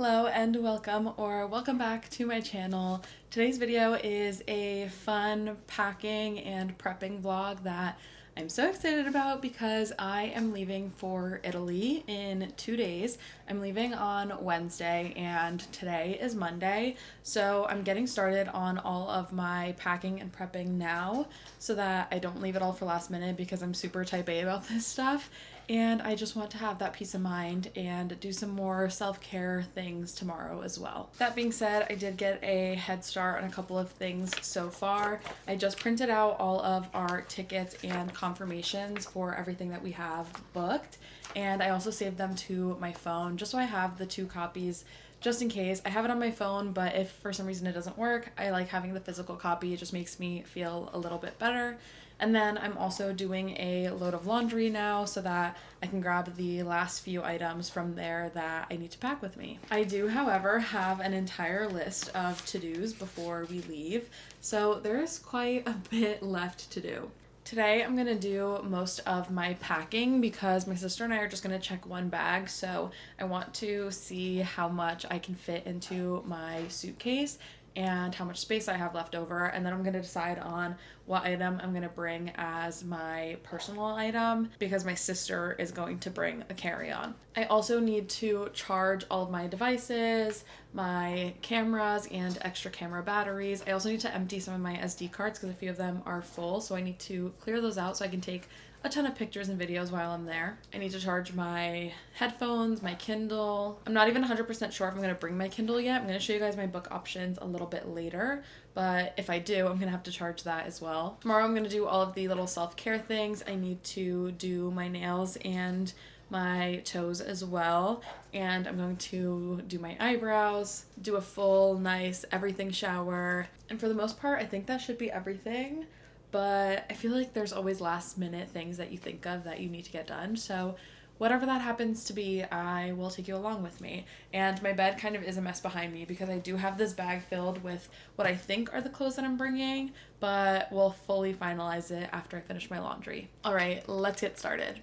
Hello and welcome back to my channel. Today's video is a fun packing and prepping vlog that I'm so excited about because I am leaving for Italy in 2 days. I'm leaving on Wednesday and today is Monday, so I'm getting started on all of my packing and prepping now so that I don't leave it all for last minute because I'm super type A about this stuff. And I just want to have that peace of mind and do some more self-care things tomorrow as well. That being said, I did get a head start on a couple of things so far. I just printed out all of our tickets and confirmations for everything that we have booked. And I also saved them to my phone just so I have the 2 copies just in case. I have it on my phone, but if for some reason it doesn't work, I like having the physical copy. It just makes me feel a little bit better. And then I'm also doing a load of laundry now so that I can grab the last few items from there that I need to pack with me. I do, however, have an entire list of to-dos before we leave, so there's quite a bit left to do. Today I'm gonna do most of my packing because my sister and I are just gonna check one bag, so I want to see how much I can fit into my suitcase and how much space I have left over, and then I'm gonna decide on what item I'm gonna bring as my personal item because my sister is going to bring a carry-on. I also need to charge all of my devices, my cameras, and extra camera batteries. I also need to empty some of my SD cards because a few of them are full, so I need to clear those out so I can take a ton of pictures and videos while I'm there. I need to charge my headphones, my Kindle. I'm not even 100% sure if I'm gonna bring my Kindle yet. I'm gonna show you guys my book options a little bit later, but if I do, I'm gonna have to charge that as well. Tomorrow I'm gonna do all of the little self-care things. I need to do my nails and my toes as well, and I'm going to do my eyebrows, do a full nice everything shower, and for the most part I think that should be everything. But I feel like there's always last minute things that you think of that you need to get done. So whatever that happens to be, I will take you along with me. And my bed kind of is a mess behind me because I do have this bag filled with what I think are the clothes that I'm bringing, but we'll fully finalize it after I finish my laundry. All right, let's get started.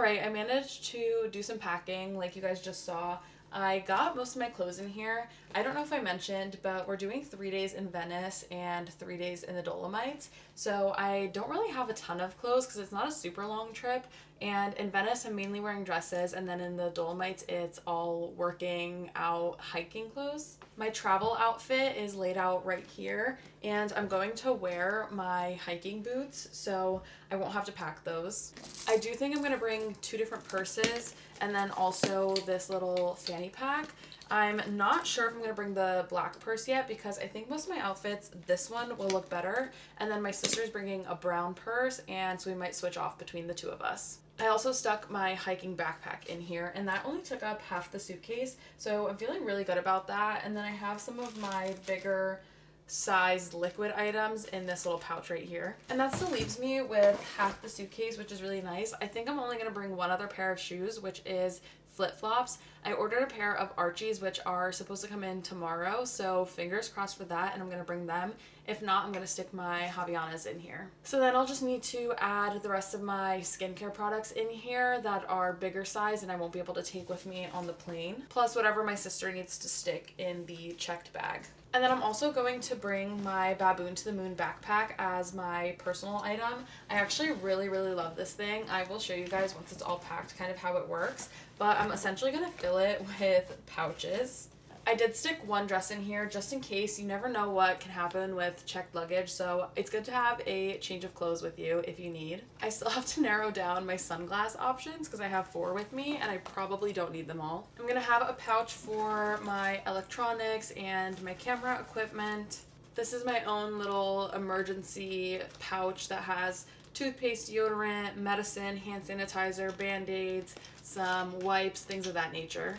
I managed to do some packing like you guys just saw. I got most of my clothes in here. I don't know if I mentioned, but we're doing 3 days in Venice and 3 days in the Dolomites. So I don't really have a ton of clothes because it's not a super long trip. And in Venice, I'm mainly wearing dresses. And then in the Dolomites, it's all working out hiking clothes. My travel outfit is laid out right here. And I'm going to wear my hiking boots, so I won't have to pack those. I do think I'm going to bring 2 different purses and then also this little fanny pack. I'm not sure if I'm going to bring the black purse yet because I think most of my outfits, this one will look better. And then my sister's bringing a brown purse, and so we might switch off between the 2 of us. I also stuck my hiking backpack in here, and that only took up half the suitcase, so I'm feeling really good about that. And then I have some of my bigger size liquid items in this little pouch right here. And that still leaves me with half the suitcase, which is really nice. I think I'm only gonna bring one other pair of shoes, which is flip-flops. I ordered a pair of Archies, which are supposed to come in tomorrow, so fingers crossed for that, and I'm gonna bring them. If not, I'm gonna stick my Havaianas in here. So then I'll just need to add the rest of my skincare products in here that are bigger size and I won't be able to take with me on the plane, plus whatever my sister needs to stick in the checked bag. And then I'm also going to bring my Baboon to the Moon backpack as my personal item. I actually really love this thing. I will show you guys once it's all packed kind of how it works, but I'm essentially gonna fill it with pouches. I did stick one dress in here just in case. You never know what can happen with checked luggage, so it's good to have a change of clothes with you if you need. I still have to narrow down my sunglass options because I have 4 with me and I probably don't need them all. I'm gonna have a pouch for my electronics and my camera equipment. This is my own little emergency pouch that has toothpaste, deodorant, medicine, hand sanitizer, band-aids, some wipes, things of that nature.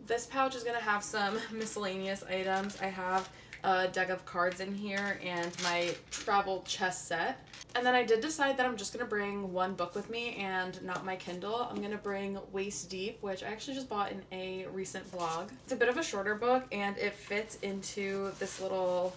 This pouch is going to have some miscellaneous items. I have a deck of cards in here and my travel chess set. And then I did decide that I'm just going to bring one book with me and not my Kindle. I'm going to bring Waist Deep, which I actually just bought in a recent vlog. It's a bit of a shorter book and it fits into this little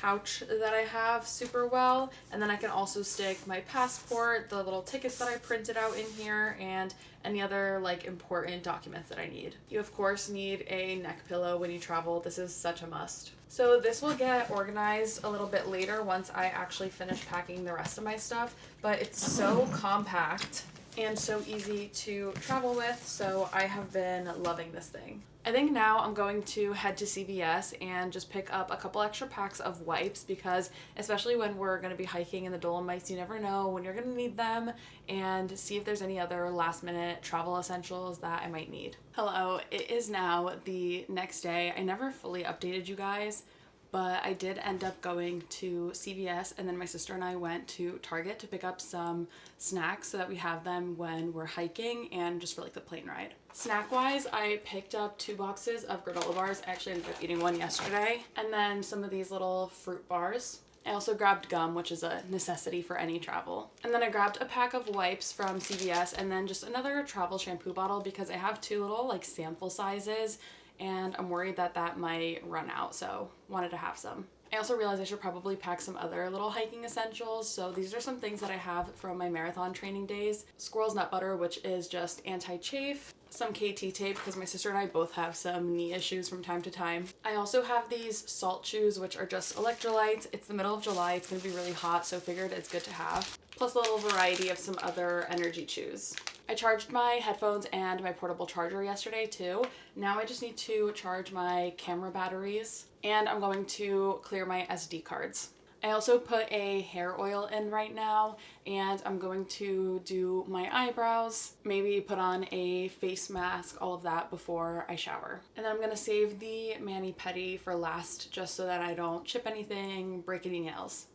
pouch that I have super well, and then I can also stick my passport, the little tickets that I printed out in here, and any other like important documents that I need. You of course need a neck pillow when you travel. This is such a must. So this will get organized a little bit later once I actually finish packing the rest of my stuff, but it's so compact and so easy to travel with, so I have been loving this thing. I think now I'm going to head to CVS and just pick up a couple extra packs of wipes because especially when we're going to be hiking in the Dolomites, you never know when you're going to need them, and see if there's any other last minute travel essentials that I might need. Hello, it is now the next day. I never fully updated you guys, but I did end up going to CVS, and then my sister and I went to Target to pick up some snacks so that we have them when we're hiking and just for like the plane ride. Snack wise, I picked up 2 boxes of granola bars. I actually ended up eating one yesterday, and then some of these little fruit bars. I also grabbed gum, which is a necessity for any travel. And then I grabbed a pack of wipes from CVS and then just another travel shampoo bottle because I have 2 little like sample sizes and I'm worried that that might run out, so wanted to have some. I also realized I should probably pack some other little hiking essentials, so these are some things that I have from my marathon training days. Squirrel's nut butter, which is just anti-chafe. Some KT tape because my sister and I both have some knee issues from time to time. I also have these salt chews, which are just electrolytes. It's the middle of July, it's gonna be really hot, so figured it's good to have. Plus a little variety of some other energy chews. I charged my headphones and my portable charger yesterday too. Now I just need to charge my camera batteries, and I'm going to clear my SD cards. I also put a hair oil in right now, and I'm going to do my eyebrows, maybe put on a face mask, all of that before I shower. And then I'm gonna save the mani-pedi for last just so that I don't chip anything, break any nails.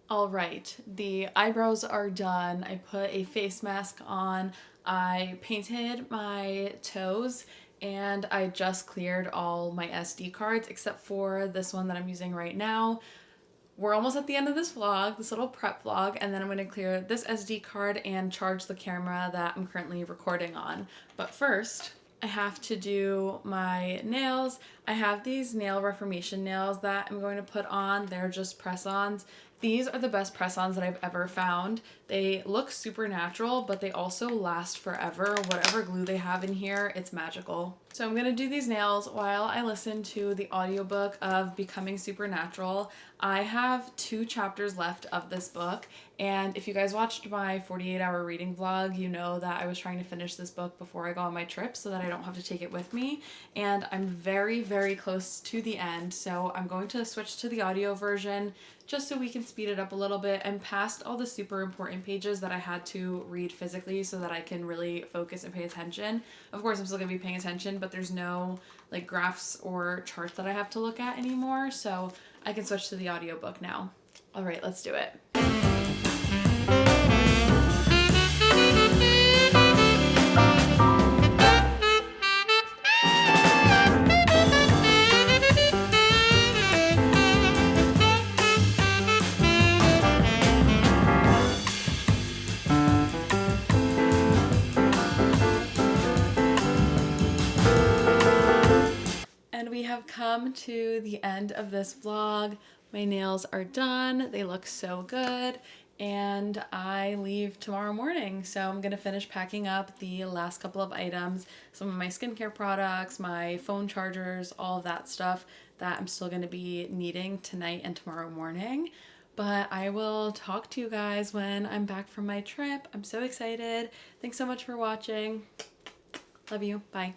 All right, the eyebrows are done. I put a face mask on. I painted my toes and I just cleared all my SD cards except for this one that I'm using right now. We're almost at the end of this vlog, this little prep vlog, and then I'm going to clear this SD card and charge the camera that I'm currently recording on. But first, I have to do my nails. I have these nail reformation nails that I'm going to put on. They're just press-ons. These are the best press-ons that I've ever found. They look super natural, but they also last forever. Whatever glue they have in here, it's magical. So I'm gonna do these nails while I listen to the audiobook of Becoming Supernatural. I have 2 chapters left of this book, and if you guys watched my 48-hour reading vlog, you know that I was trying to finish this book before I go on my trip so that I don't have to take it with me, and I'm very close to the end, so I'm going to switch to the audio version just so we can speed it up a little bit. I'm past all the super important pages that I had to read physically so that I can really focus and pay attention. Of course, I'm still gonna be paying attention, but there's no like graphs or charts that I have to look at anymore, so I can switch to the audiobook now. All right, let's do it. And we have come to the end of this vlog. My nails are done. They look so good. And I leave tomorrow morning. So I'm gonna finish packing up the last couple of items, some of my skincare products, my phone chargers, all of that stuff that I'm still gonna be needing tonight and tomorrow morning. But I will talk to you guys when I'm back from my trip. I'm so excited. Thanks so much for watching. Love you. Bye.